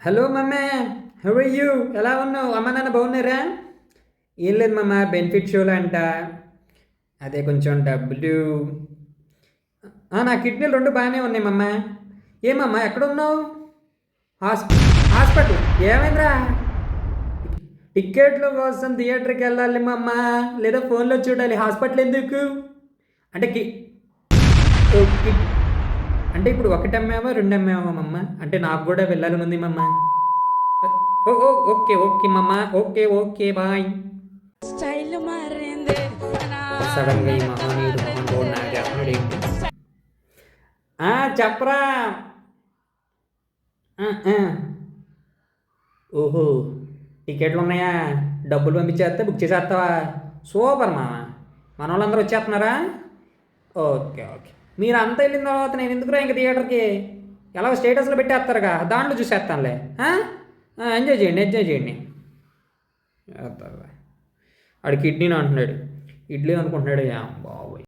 Hello మమ్మే, how are you? ఎలా ఉన్నావు? అమ్మ నాన్న బాగున్నారా? ఏం లేదు మమ్మ, బెనిఫిట్ షోలు అంట. అదే కొంచెం డబ్బులు. నా కిడ్నీలు రెండు బాగానే ఉన్నాయి మమ్మ. ఏమమ్మా ఎక్కడున్నావు? హాస్ హాస్పిటల్ ఏమైందిరా? టిక్కెట్ల కోసం థియేటర్కి వెళ్ళాలి మమ్మ, లేదా ఫోన్లో చూడాలి. హాస్పిటల్ ఎందుకు? అంటే ఓ, కి- అంటే ఇప్పుడు ఒకటి అమ్మావా రెండు అమ్మావా మమ్మ? అంటే నాకు కూడా వెళ్ళాలని ఉంది మమ్మ. ఓ ఓ ఓకే ఓకే మమ్మ, ఓకే ఓకే బాయ్. స్టైల్ మారింది నా సడన్గా ఈ నడక మహనీయుడు మహానుభావుడు నాకు మారింది. చెప్పడం ఏంటి? చెప్పరా. ఆ, ఆ. ఓహో, టికెట్లు ఉన్నాయా? డబ్బులు పంపించేస్తే బుక్ చేసేస్తావా? సూపర్ మా, మన వాళ్ళందరూ వచ్చేస్తున్నారా? Okay okay. మీరు అంతా వెళ్ళిన తర్వాత నేను ఎందుకురా ఇంక థియేటర్కి? ఎలా స్టేటస్లో పెట్టేస్తారుగా, దాంట్లో చూసేస్తానులే. ఎంజాయ్ చేయండి, ఎంజాయ్ చేయండి. చేస్తారులే. ఆడు కిడ్నీని అంటున్నాడు, ఇడ్లీ అనుకుంటున్నాడు. బాబోయ్.